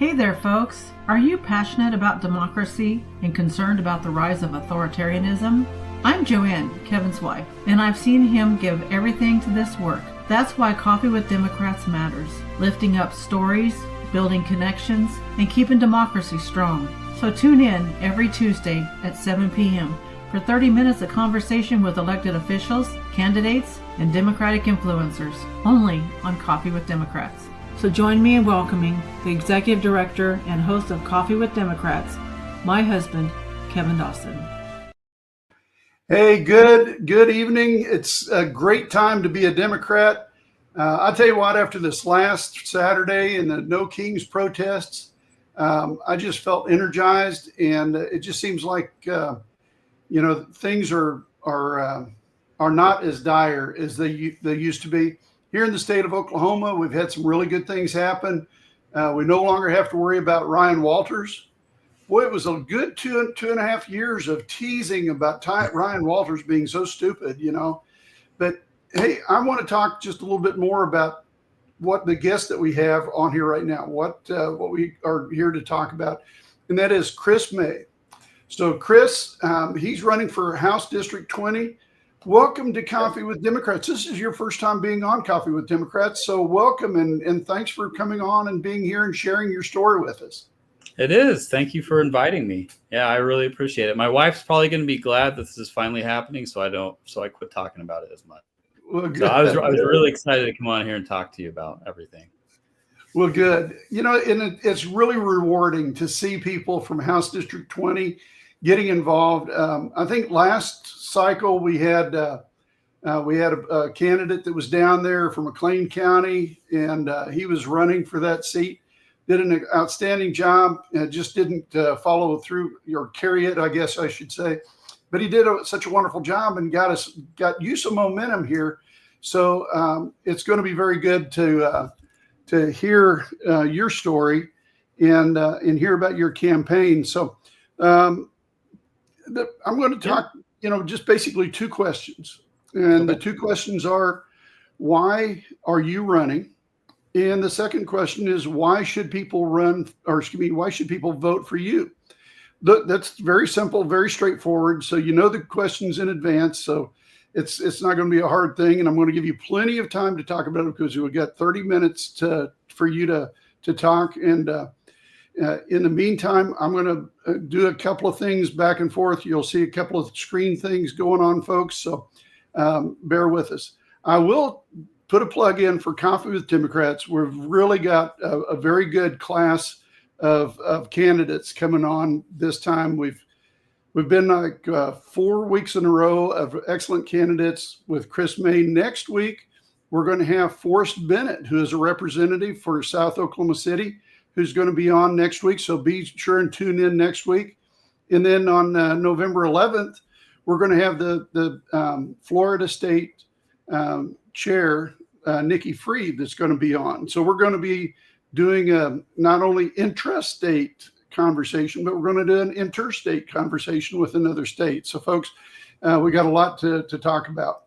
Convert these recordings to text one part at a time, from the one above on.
Hey there, folks. Are you passionate about democracy and concerned about the rise of authoritarianism? I'm Joanne, Kevin's wife, and I've seen him give everything to this work. That's why Coffee with Democrats matters, lifting up stories, building connections, and keeping democracy strong. So tune in every Tuesday at 7 p.m. for 30 minutes of conversation with elected officials, candidates, and Democratic influencers, only on Coffee with Democrats. So join me in welcoming the Executive Director and host of Coffee with Democrats, my husband, Kevin Dawson. Hey, good evening. It's a great time to be a Democrat. I'll tell you what, after this last Saturday and the No Kings protests, I just felt energized, and it just seems like things are not as dire as they used to be. Here in the state of Oklahoma, we've had some really good things happen. We no longer have to worry about Ryan Walters. Boy, it was a good two and a half years of teasing about Ryan Walters being so stupid, But hey, I want to talk just a little bit more about what the guest that we have on here right now, what we are here to talk about, and that is Chris May. So Chris, he's running for House District 20. Welcome to Coffee with Democrats. This is your first time being on Coffee with Democrats, so welcome and thanks for coming on and being here and sharing your story with us. It is. Thank you for inviting me. Yeah, I really appreciate it. My wife's probably going to be glad that this is finally happening, so I quit talking about it as much. Well, good. So I was really excited to come on here and talk to you about everything. Well, good. And it's really rewarding to see people from House District 20 getting involved. I think last cycle we had a candidate that was down there from McLean County, and he was running for that seat. Did an outstanding job. Just didn't follow through or carry it, I guess I should say. But he did such a wonderful job and got you some momentum here. So it's going to be very good to hear your story and hear about your campaign. So I'm going to talk, just basically two questions. And the two questions are, why are you running? And the second question is, why should people why should people vote for you? That's very simple, very straightforward. So the questions in advance. So it's not going to be a hard thing. And I'm going to give you plenty of time to talk about it because we've got 30 minutes for you to talk. And in the meantime, I'm going to do a couple of things back and forth. You'll see a couple of screen things going on, folks. So bear with us. I will put a plug in for Coffee with Democrats. We've really got a very good class of candidates coming on this time. We've been like 4 weeks in a row of excellent candidates with Chris May. Next week, we're going to have Forrest Bennett, who is a representative for South Oklahoma City, who's going to be on next week. So be sure and tune in next week. And then on November 11th, we're going to have the Florida State Chair, Nikki Freed, that's going to be on. So we're going to be doing a not only intrastate conversation, but we're going to do an interstate conversation with another state. So folks, we got a lot to talk about.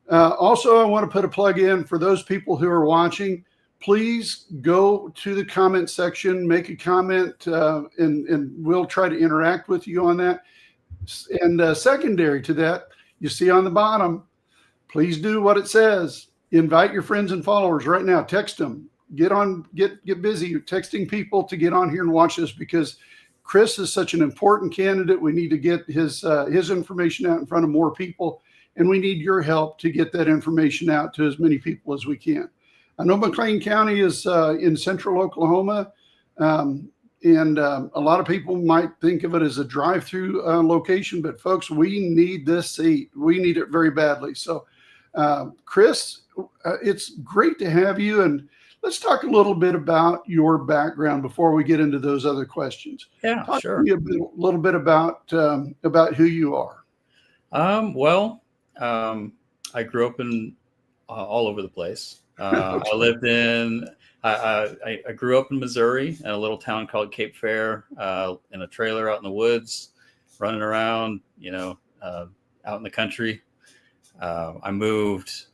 Also, I want to put a plug in for those people who are watching. Please go to the comment section, make a comment, and we'll try to interact with you on that. And secondary to that, you see on the bottom, please do what it says. Invite your friends and followers right now. Text them. Get busy. You're texting people to get on here and watch this because Chris is such an important candidate. We need to get his information out in front of more people, and we need your help to get that information out to as many people as we can. I know McLean County is in central Oklahoma, and a lot of people might think of it as a drive-through location, but folks, we need this seat. We need it very badly. So, Chris, it's great to have you, and let's talk a little bit about your background before we get into those other questions. Yeah, talk sure. To me a little bit about who you are. I grew up in all over the place. Okay. I grew up in Missouri in a little town called Cape Fair, in a trailer out in the woods, running around, out in the country. I moved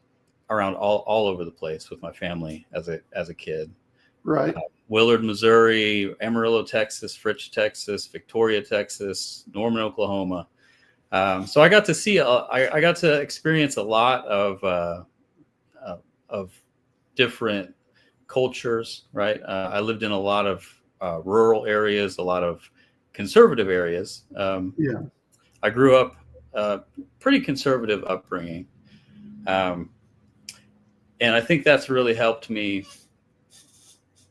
around all over the place with my family as a kid. Right. Willard, Missouri, Amarillo, Texas, Fritch, Texas, Victoria, Texas, Norman, Oklahoma. So I got to see, I got to experience a lot of different cultures, right? I lived in a lot of rural areas, a lot of conservative areas. Yeah. I grew up pretty conservative upbringing. And I think that's really helped me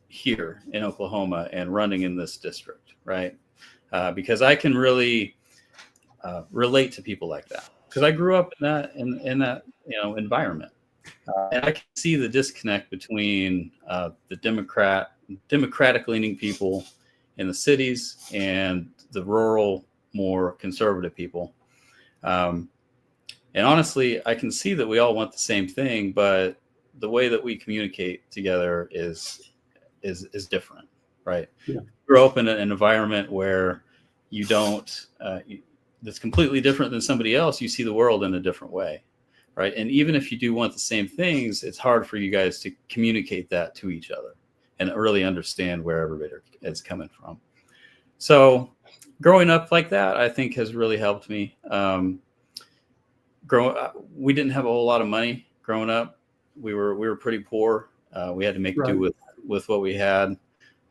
here in Oklahoma and running in this district, right? Because I can really relate to people like that, because I grew up in that environment, and I can see the disconnect between the democratic leaning people in the cities and the rural, more conservative people. And honestly, I can see that we all want the same thing, but the way that we communicate together is different, right? Yeah. Grow up in an environment where you don't, that's completely different than somebody else. You see the world in a different way, right? And even if you do want the same things, it's hard for you guys to communicate that to each other and really understand where everybody is coming from. So growing up like that, I think, has really helped me. We didn't have a whole lot of money growing up. We were pretty poor. We had to make do with what we had.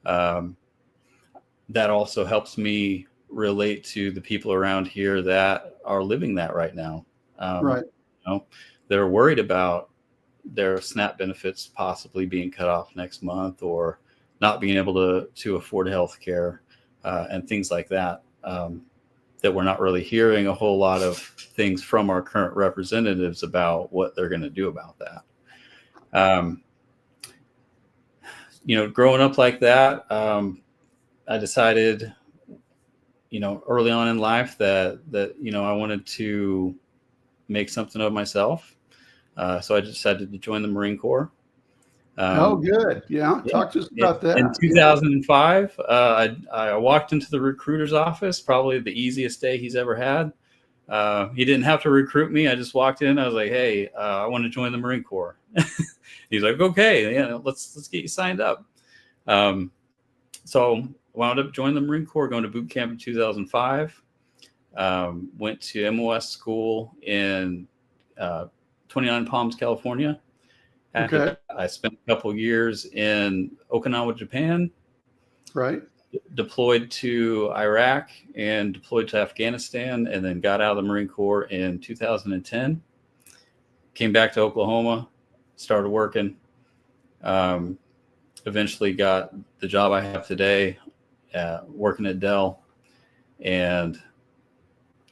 That also helps me relate to the people around here that are living that right now. They're worried about their SNAP benefits possibly being cut off next month, or not being able to afford health care, and things like that. That we're not really hearing a whole lot of things from our current representatives about what they're going to do about that. Growing up like that, I decided, early on in life that I wanted to make something of myself. So I decided to join the Marine Corps. Good. Yeah. Talk to us about that. In 2005, I walked into the recruiter's office, probably the easiest day he's ever had. He didn't have to recruit me. I just walked in. I was like, "Hey, I want to join the Marine Corps." He's like, "Okay, yeah, let's get you signed up." So wound up joining the Marine Corps, going to boot camp in 2005. Went to MOS school in 29 Palms, California. Okay. I spent a couple years in Okinawa, Japan. Right. Deployed to Iraq and deployed to Afghanistan, and then got out of the Marine Corps in 2010. Came back to Oklahoma, started working. Eventually got the job I have today, working at Dell, and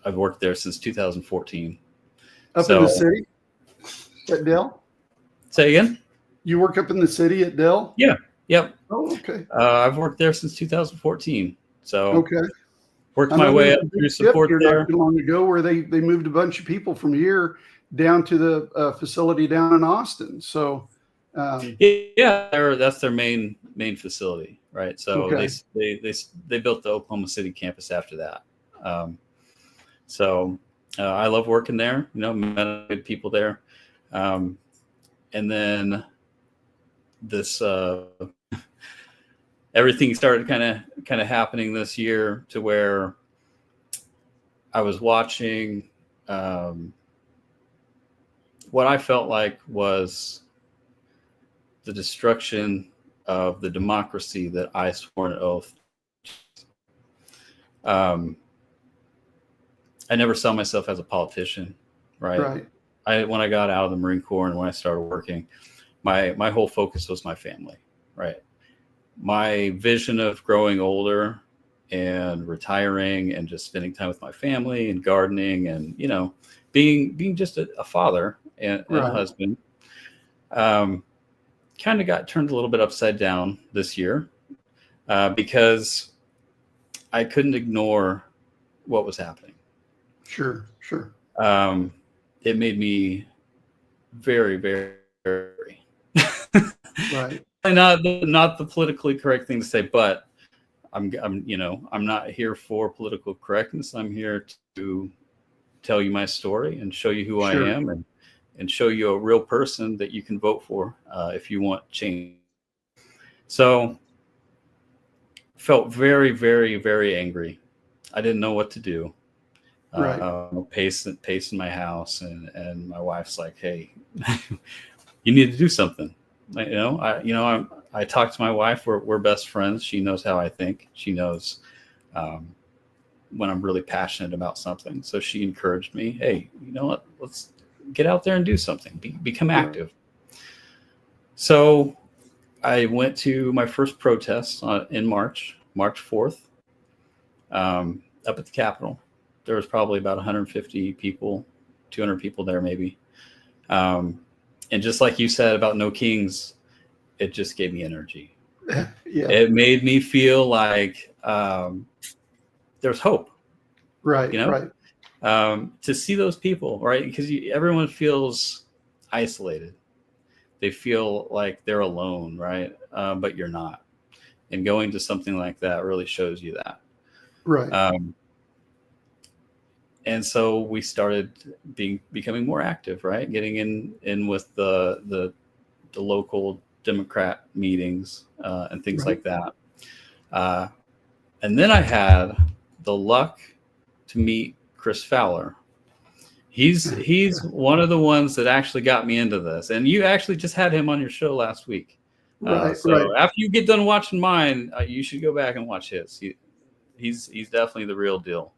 I've worked there since 2014. Up in the city at Dell? Say again? You work up in the city at Dell? Yeah. Yep. Oh, okay. I've worked there since 2014. So okay. Worked my way up through support there. Not too long ago, where they moved a bunch of people from here down to the facility down in Austin. So that's their main facility, right? So okay. they built the Oklahoma City campus after that. I love working there. Met good people there. And then this everything started kind of happening this year, to where I was watching what I felt like was the destruction of the democracy that I swore an oath. I never saw myself as a politician, right? When I got out of the Marine Corps and when I started working, my whole focus was my family, right? My vision of growing older and retiring and just spending time with my family and gardening and, being just a father and a husband, kind of got turned a little bit upside down this year, because I couldn't ignore what was happening. Sure. It made me very, very, very right. Not the politically correct thing to say, but I'm not here for political correctness. I'm here to tell you my story and show you who I am, and show you a real person that you can vote for if you want change. So felt very, very, very angry. I didn't know what to do. Right. Pacing my house, and my wife's like, "Hey, you need to do something." I talk to my wife. We're best friends. She knows how I think. She knows when I'm really passionate about something. So she encouraged me. Hey, you know what? Let's get out there and do something. Become active. So I went to my first protest in March 4th, up at the Capitol. There was probably about 150 people, 200 people there maybe. And just like you said about No Kings, it just gave me energy. Yeah. It made me feel like there's hope. Right. Right. To see those people, right? Because everyone feels isolated. They feel like they're alone, right? But you're not. And going to something like that really shows you that. Right. And so we started becoming more active, right? Getting in with the local Democrat meetings and things like that. And then I had the luck to meet Chris Fowler. He's one of the ones that actually got me into this. And you actually just had him on your show last week. Right. After you get done watching mine, you should go back and watch his. He's definitely the real deal.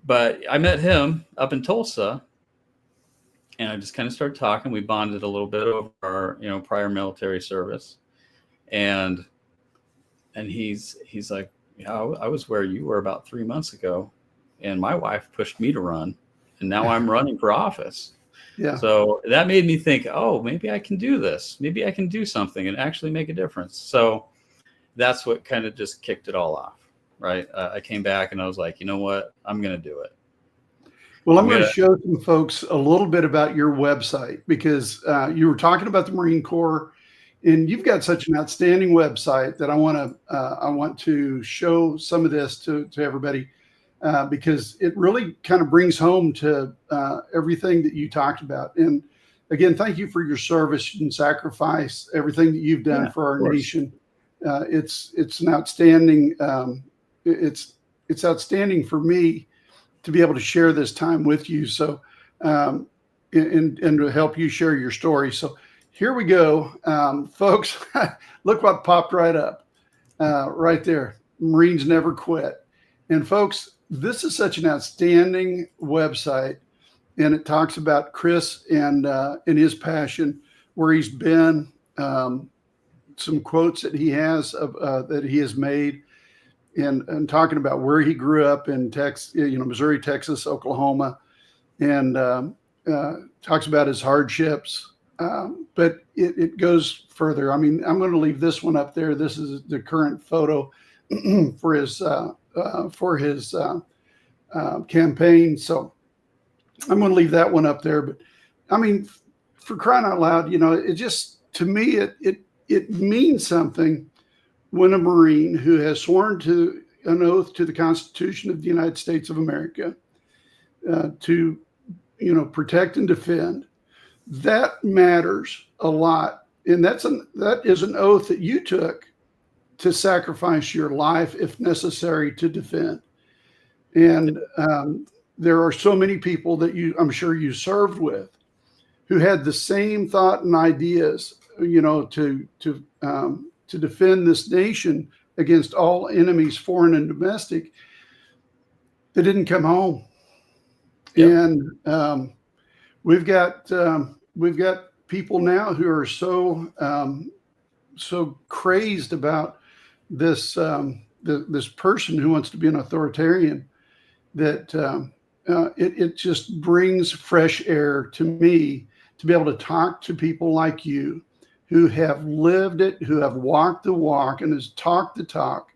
But I met him up in Tulsa, and I just kind of started talking. We bonded a little bit over our prior military service, and he's like, "Yeah, I was where you were about 3 months ago, and my wife pushed me to run, and now I'm running for office." Yeah. So that made me think, oh, maybe I can do this. Maybe I can do something and actually make a difference. So that's what kind of just kicked it all off, right? I came back and I was like, you know what? I'm going to do it. Well, I'm going to show some folks a little bit about your website, because you were talking about the Marine Corps, and you've got such an outstanding website that I want to show some of this to everybody. Because it really kind of brings home to everything that you talked about. And again, thank you for your service and sacrifice, everything that you've done for our nation. It's an outstanding. It's outstanding for me to be able to share this time with you. So, and to help you share your story. So here we go, folks. Look what popped right up, right there. Marines never quit. And folks, this is such an outstanding website, and it talks about Chris and his passion, where he's been, some quotes that he has that he has made, and talking about where he grew up in Missouri, Texas, Oklahoma, and talks about his hardships. But it goes further. I mean, I'm going to leave this one up there. This is the current photo for his campaign. So I'm going to leave that one up there. But I mean, for crying out loud, it just, to me, it means something when a Marine who has sworn to an oath to the Constitution of the United States of America to, protect and defend, that matters a lot. And that is an oath that you took to sacrifice your life, if necessary, to defend. And there are so many people that I'm sure you served with, who had the same thought and ideas, to defend this nation against all enemies, foreign and domestic, that didn't come home. Yep. And we've got people now who are so crazed about this this person who wants to be an authoritarian, that it just brings fresh air to me to be able to talk to people like you, who have lived it, who have walked the walk and has talked the talk.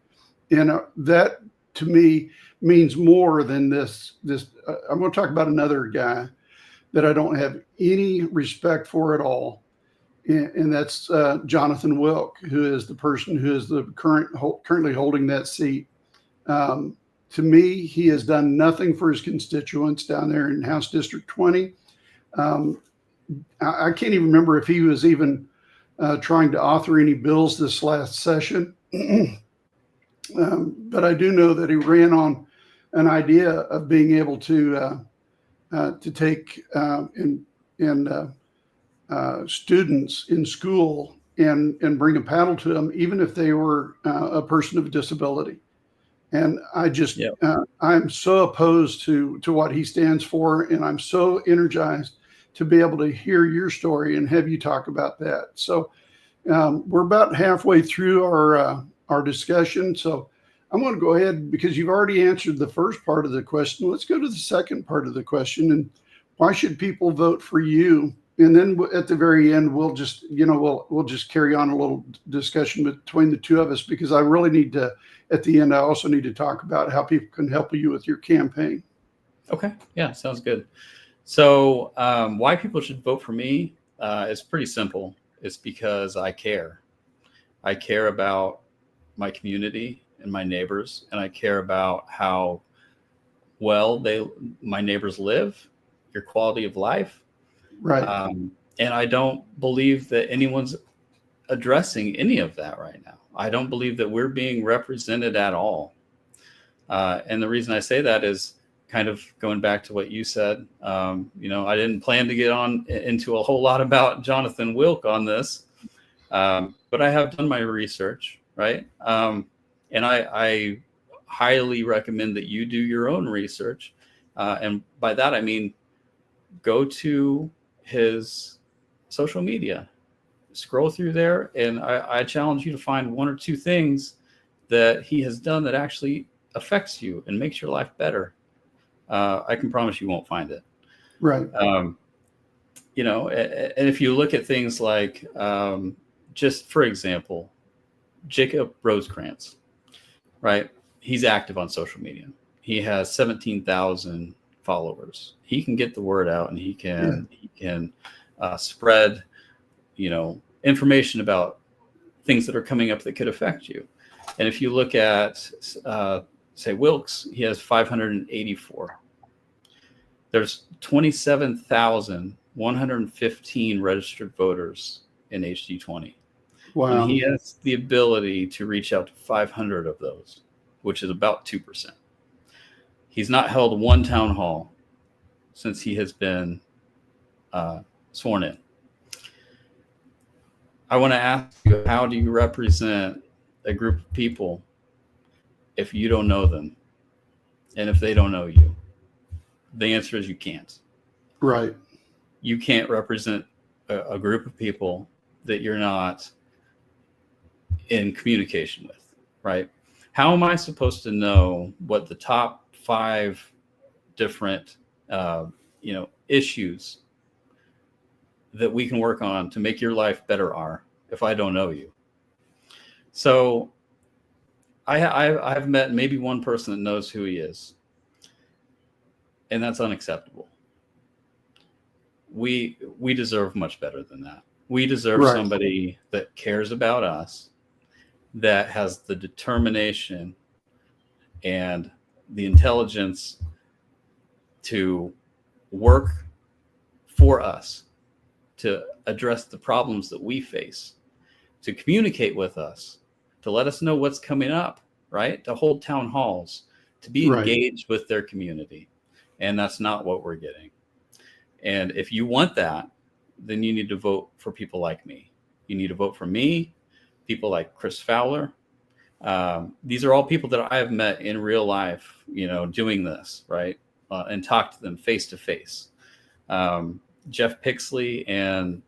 And that to me means more than this. I'm going to talk about another guy that I don't have any respect for at all. And that's Jonathan Wilk, who is the person who is currently holding that seat. To me, he has done nothing for his constituents down there in House District 20. I can't even remember if he was even trying to author any bills this last session. But I do know that he ran on an idea of being able to take students in school and bring a paddle to them, even if they were a person of disability. And I just, Yep. I'm so opposed to what he stands for, and I'm so energized to be able to hear your story and have you talk about that. So we're about halfway through our discussion. So I'm going to go ahead, because you've already answered the first part of the question. Let's go to the second part of the question. And why should people vote for you? And then at the very end, we'll just, we'll just carry on a little discussion between the two of us, because I really need to, at the end, I also need to talk about how people can help you with your campaign. Okay. Yeah, sounds good. So why people should vote for me is pretty simple. It's because I care. I care about my community and my neighbors, and I care about how well my neighbors live, your quality of life. Right. And I don't believe that anyone's addressing any of that right now. I don't believe that we're being represented at all. And the reason I say that is kind of going back to what you said. I didn't plan to get on into a whole lot about Jonathan Wilk on this, but I have done my research, right? And I highly recommend that you do your own research. And by that, I mean, go to his social media, scroll through there, and I challenge you to find one or two things that he has done that actually affects you and makes your life better. I can promise you won't find it. Right. And if you look at things like, just for example, Jacob Rosecrans, right? He's active on social media. He has 17,000 followers. He can get the word out, and he can spread, information about things that are coming up that could affect you. And if you look at, say, Wilkes, he has 584. There's 27,115 registered voters in HD20. Wow. And he has the ability to reach out to 500 of those, which is about 2%. He's not held one town hall since he has been sworn in. I want to ask you, how do you represent a group of people if you don't know them and if they don't know you? The answer is you can't. Right. You can't represent a group of people that you're not in communication with, right? How am I supposed to know what the top 5 different issues that we can work on to make your life better are if I don't know you? So I've met maybe one person that knows who he is, and that's unacceptable. We deserve much better than that. We deserve Right. somebody that cares about us, that has the determination and the intelligence to work for us, to address the problems that we face, to communicate with us, to let us know what's coming up, right? To hold town halls, to be Right. engaged with their community. And that's not what we're getting. And if you want that, then you need to vote for people like me. You need to vote for me, people like Chris Fowler. These are all people that I have met in real life, doing this, right? And talked to them face to face. Jeff Pixley and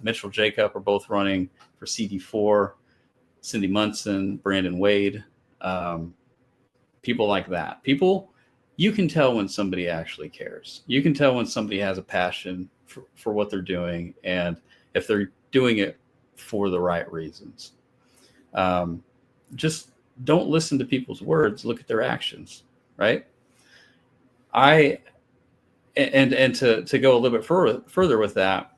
Mitchell Jacob are both running for CD4. Cindy Munson, Brandon Wade, people like that. People, you can tell when somebody actually cares. You can tell when somebody has a passion for what they're doing, and if they're doing it for the right reasons. Just don't listen to people's words. Look at their actions, right? And to go a little bit further with that,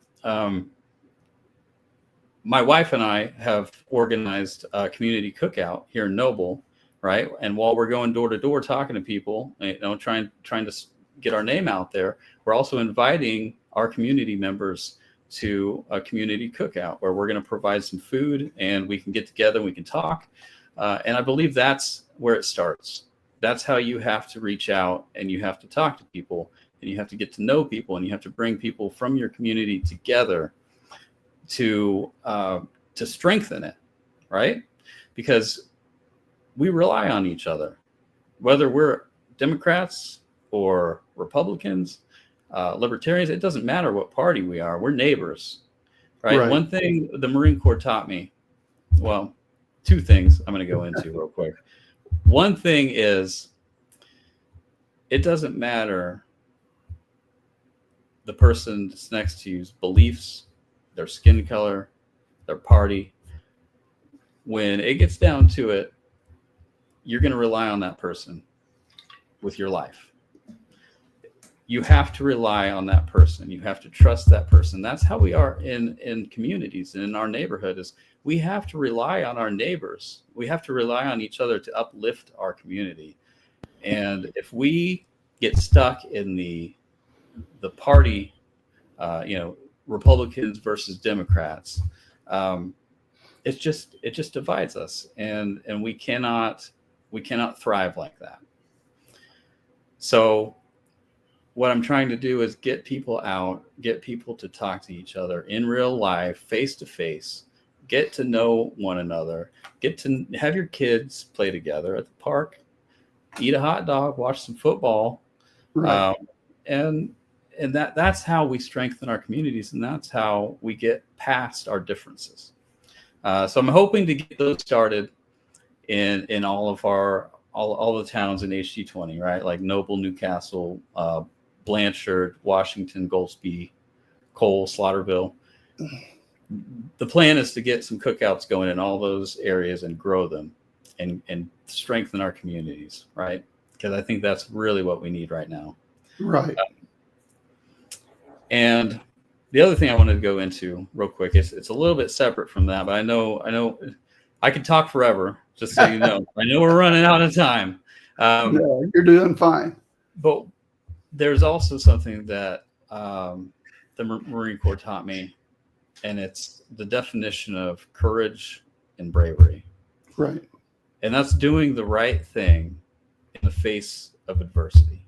my wife and I have organized a community cookout here in Noble, right? And while we're going door to door talking to people, trying to get our name out there, we're also inviting our community members to a community cookout where we're going to provide some food and we can get together and we can talk. And I believe that's where it starts. That's how you have to reach out, and you have to talk to people, and you have to get to know people, and you have to bring people from your community together to strengthen it, right? Because we rely on each other, whether we're Democrats or Republicans, libertarians. It doesn't matter what party we are. We're neighbors, right? One thing the Marine Corps taught me, well, two things I'm going to go into real quick. One thing is, it doesn't matter the person that's next to you's beliefs, their skin color, their party. When it gets down to it, you're going to rely on that person with your life. You have to rely on that person. You have to trust that person. That's how we are in communities and in our neighborhood. Is we have to rely on our neighbors. We have to rely on each other to uplift our community. And if we get stuck in the party, Republicans versus Democrats, it just divides us, and we cannot thrive like that. So what I'm trying to do is get people out, get people to talk to each other in real life, face to face, get to know one another, get to have your kids play together at the park, eat a hot dog, watch some football. Right. And that's how we strengthen our communities, and that's how we get past our differences. So I'm hoping to get those started in all of all the towns in HD20, right? Like Noble, Newcastle, Blanchard, Washington, Goldsby, Cole, Slaughterville. The plan is to get some cookouts going in all those areas and grow them and strengthen our communities, right? Because I think that's really what we need right now. Right. And the other thing I wanted to go into real quick, it's a little bit separate from that, but I know I could talk forever, just so you know. I know we're running out of time. No, you're doing fine. But there's also something that the Marine Corps taught me, and it's the definition of courage and bravery. Right. And that's doing the right thing in the face of adversity.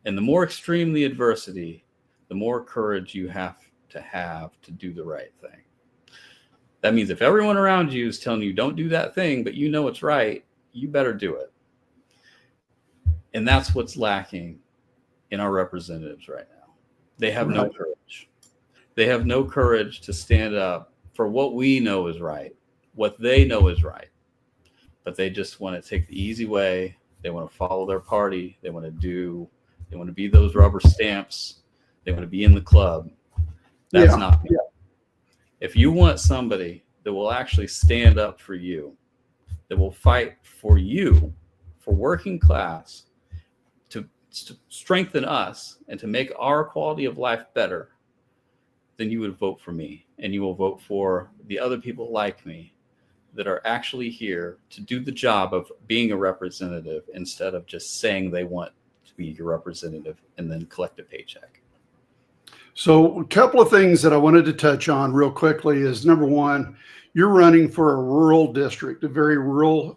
And the more extreme the adversity, the more courage you have to do the right thing. That means if everyone around you is telling you don't do that thing, but you know it's right, you better do it. And that's what's lacking in our representatives right now. They have no courage. They have no courage to stand up for what we know is right, what they know is right. But they just want to take the easy way. They want to follow their party. They want to be those rubber stamps. They want to be in the club. That's not me. Yeah. If you want somebody that will actually stand up for you, that will fight for you, for working class, to strengthen us and to make our quality of life better, then you would vote for me, and you will vote for the other people like me that are actually here to do the job of being a representative instead of just saying they want to be your representative and then collect a paycheck. So a couple of things that I wanted to touch on real quickly is, number one, you're running for a rural district, a very rural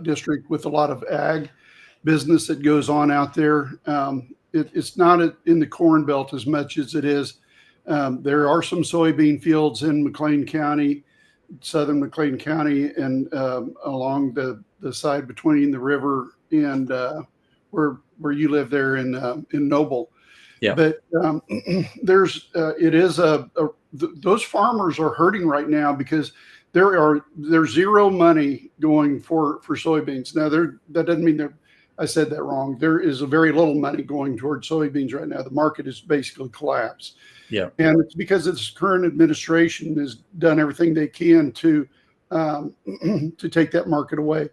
district with a lot of ag business that goes on out there. It's not in the Corn Belt as much as it is. There are some soybean fields in McLean County, southern McLean County, and along the side between the river and where you live there in Noble. Yeah. But those farmers are hurting right now because there's zero money going for soybeans. Now that doesn't mean I said that wrong. There is a very little money going towards soybeans right now. The market is basically collapsed. Yeah. And it's because this current administration has done everything they can to take that market away.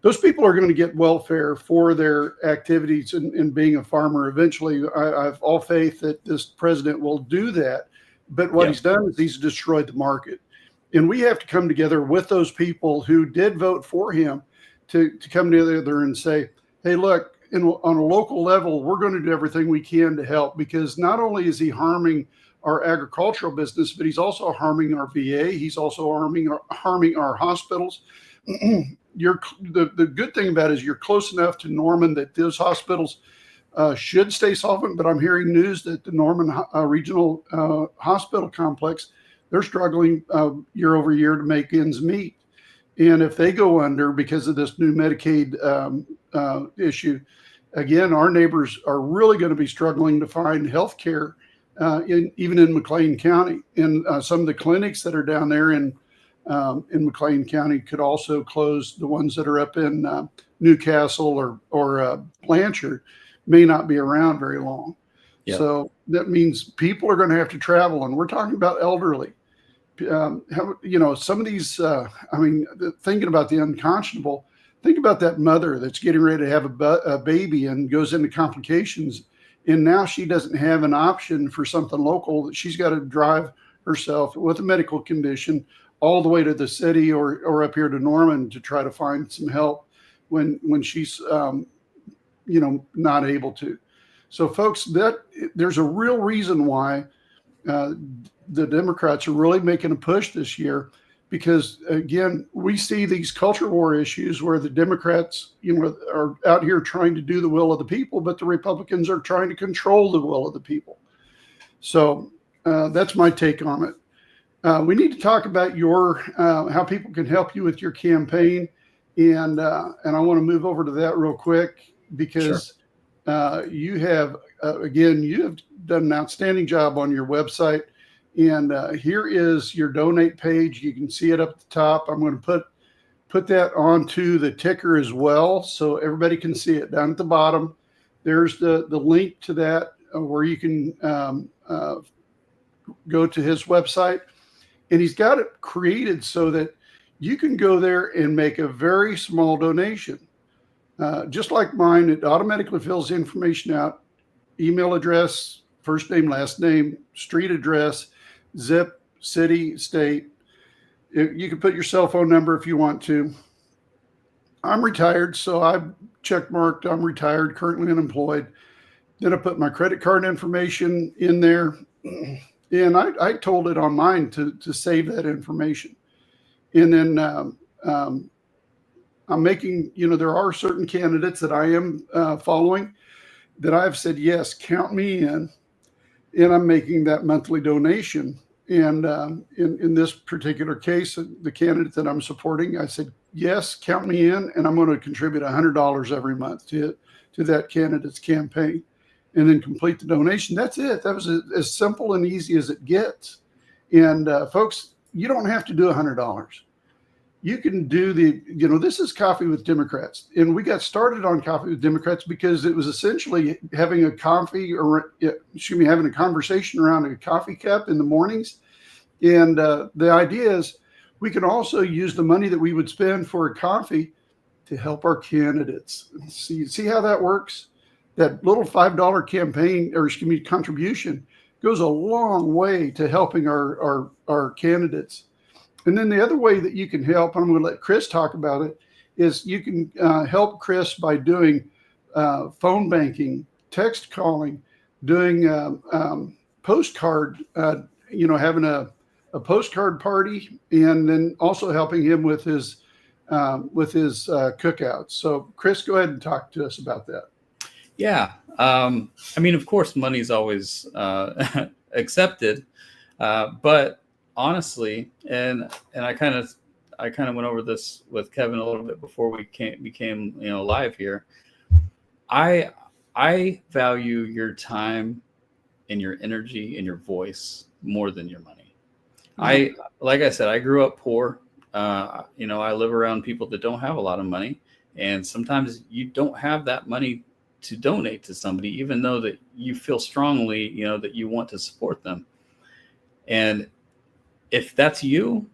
Those people are going to get welfare for their activities in being a farmer. Eventually, I have all faith that this president will do that. But what he's done is he's destroyed the market. And we have to come together with those people who did vote for him to come together and say, hey, look, on a local level, we're going to do everything we can to help, because not only is he harming our agricultural business, but he's also harming our VA. He's also harming our hospitals. The good thing about it is you're close enough to Norman that those hospitals should stay solvent, but I'm hearing news that the Norman Regional Hospital Complex, they're struggling year over year to make ends meet. And if they go under because of this new Medicaid issue, again, our neighbors are really going to be struggling to find health care, even in McLean County. And some of the clinics that are down there in McLean County could also close. The ones that are up in Newcastle or Blanchard may not be around very long. Yeah. So that means people are going to have to travel, and we're talking about elderly. Some of these, thinking about the unconscionable, think about that mother that's getting ready to have a baby and goes into complications. And now she doesn't have an option for something local, that she's got to drive herself with a medical condition all the way to the city or up here to Norman to try to find some help when she's, not able to. So folks, there's a real reason why the Democrats are really making a push this year, because again, we see these culture war issues where the Democrats, are out here trying to do the will of the people, but the Republicans are trying to control the will of the people. So that's my take on it. We need to talk about how people can help you with your campaign, and I want to move over to that real quick because you have done an outstanding job on your website. And here is your donate page. You can see it up at the top. I'm going to put that onto the ticker as well, so everybody can see it down at the bottom. There's the link to that where you can go to his website. And he's got it created so that you can go there and make a very small donation. Just like mine, it automatically fills the information out: email address, first name, last name, street address, zip, city, state. You can put your cell phone number if you want to. I'm retired, so I've check marked I'm retired, currently unemployed. Then I put my credit card information in there, and I told it on mine to save that information. And then I'm making, there are certain candidates that I am following that I've said, yes, count me in. And I'm making that monthly donation. And in this particular case, the candidate that I'm supporting, I said, yes, count me in, and I'm going to contribute $100 every month to that candidate's campaign, and then complete the donation. That's it. That was as simple and easy as it gets. And folks, you don't have to do $100. You can do this is Coffee with Democrats. And we got started on Coffee with Democrats because it was essentially having a conversation around a coffee cup in the mornings. And the idea is we can also use the money that we would spend for a coffee to help our candidates. See how that works? That little $5 contribution goes a long way to helping our candidates. And then the other way that you can help, I'm going to let Chris talk about it, is you can help Chris by doing phone banking, text calling, doing postcard, having a postcard party, and then also helping him with his cookouts. So Chris, go ahead and talk to us about that. Yeah. Of course, money's always accepted, but honestly, and I kind of went over this with Kevin a little bit before we became live here. I value your time and your energy and your voice more than your money. Like I said, I grew up poor. I live around people that don't have a lot of money, and sometimes you don't have that money to donate to somebody, even though that you feel strongly, that you want to support them. And if that's you,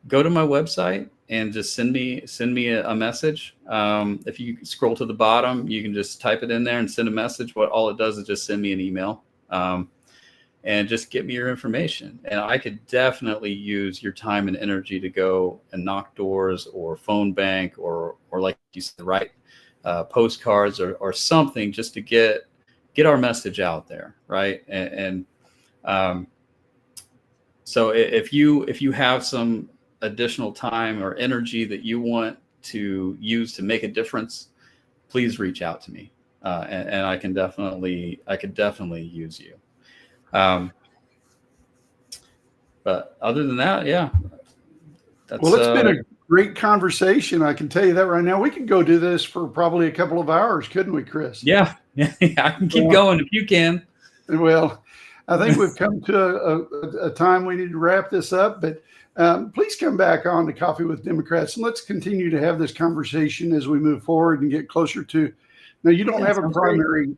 go to my website and just send me a message. If you scroll to the bottom, you can just type it in there and send a message. All it does is just send me an email, and just get me your information. And I could definitely use your time and energy to go and knock doors or phone bank or like you said, write postcards or something just to get our message out there, right? And So if you have some additional time or energy that you want to use to make a difference, please reach out to me, and I could definitely use you. But other than that, yeah, that's, well, it's been a great conversation. I can tell you that right now. We could go do this for probably a couple of hours, couldn't we, Chris? Yeah, I can keep going if you can. Well, I think we've come to a time we need to wrap this up, but please come back on to Coffee with Democrats, and let's continue to have this conversation as we move forward and get closer to. Now, you don't have a primary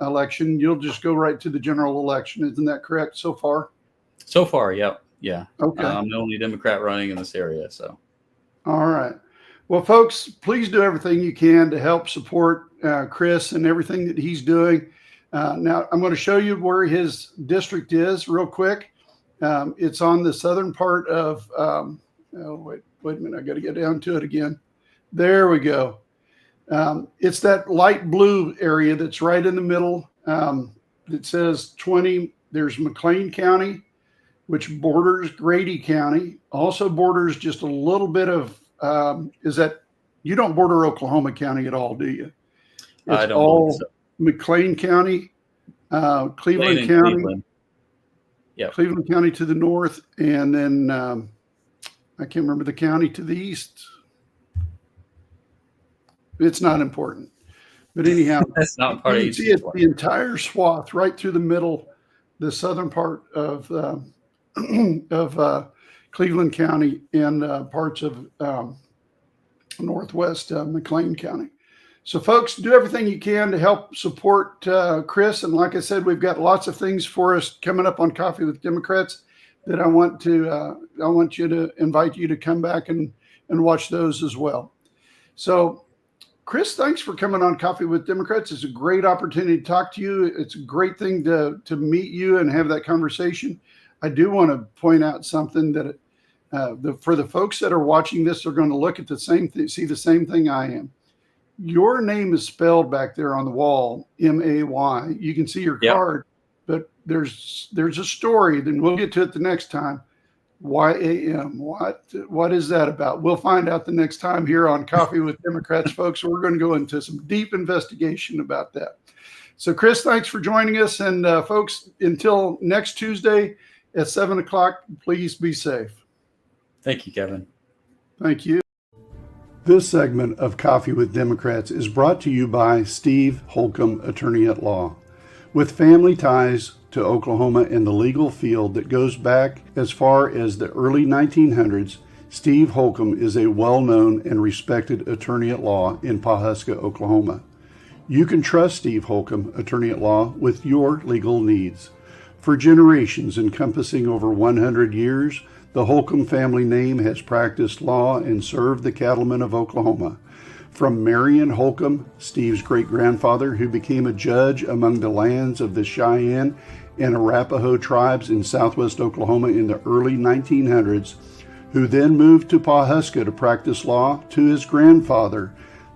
election. You'll just go right to the general election. Isn't that correct so far? So far, yep. Yeah. Okay. I'm the only Democrat running in this area. So. All right. Well, folks, please do everything you can to help support Chris and everything that he's doing. Now, I'm going to show you where his district is real quick. It's on the southern part of, wait a minute, I got to get down to it again. There we go. It's that light blue area that's right in the middle. That says 20. There's McLean County, which borders Grady County, also borders just a little bit of, is that, you don't border Oklahoma County at all, do you? It's I don't all believe so. McLean County, Cleveland County. Cleveland. Yep. Cleveland County to the north, and then I can't remember the county to the east. It's not important. But anyhow, That's not part of you can see it's the entire swath right through the middle, the southern part of Cleveland County and parts of northwest McLean County. So, folks, do everything you can to help support Chris. And like I said, we've got lots of things for us coming up on Coffee with Democrats that I want you to invite you to come back and watch those as well. So, Chris, thanks for coming on Coffee with Democrats. It's a great opportunity to talk to you. It's a great thing to meet you and have that conversation. I do want to point out something that for the folks that are watching this, they're going to look at the same thing, see the same thing I am. Your name is spelled back there on the wall, M-A-Y. You can see your card, but there's a story. Then we'll get to it the next time. Y-A-M. What is that about? We'll find out the next time here on Coffee with Democrats, folks. We're going to go into some deep investigation about that. So, Chris, thanks for joining us. And folks, until next Tuesday at 7 o'clock, please be safe. Thank you, Kevin. Thank you. This segment of Coffee with Democrats is brought to you by Steve Holcomb, Attorney at Law. With family ties to Oklahoma in the legal field that goes back as far as the early 1900s, Steve Holcomb is a well-known and respected attorney at law in Pawhuska, Oklahoma. You can trust Steve Holcomb, Attorney at Law, with your legal needs. For generations encompassing over 100 years, the Holcomb family name has practiced law and served the cattlemen of Oklahoma. From Marion Holcomb, Steve's great-grandfather, who became a judge among the lands of the Cheyenne and Arapaho tribes in southwest Oklahoma in the early 1900s, who then moved to Pawhuska to practice law, to his grandfather,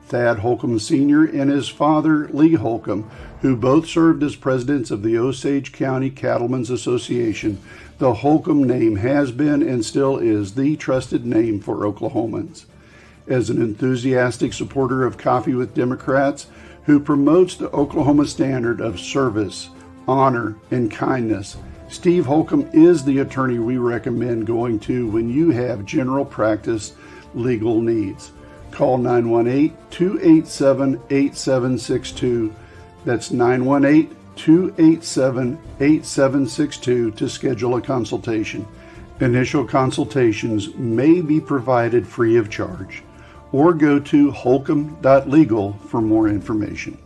Thad Holcomb Sr., and his father, Lee Holcomb, who both served as presidents of the Osage County Cattlemen's Association. The Holcomb name has been and still is the trusted name for Oklahomans. As an enthusiastic supporter of Coffee with Democrats, who promotes the Oklahoma standard of service, honor, and kindness, Steve Holcomb is the attorney we recommend going to when you have general practice legal needs. Call 918-287-8762. That's 918-287-8762 to schedule a consultation. Initial consultations may be provided free of charge, or go to holcomb.legal for more information.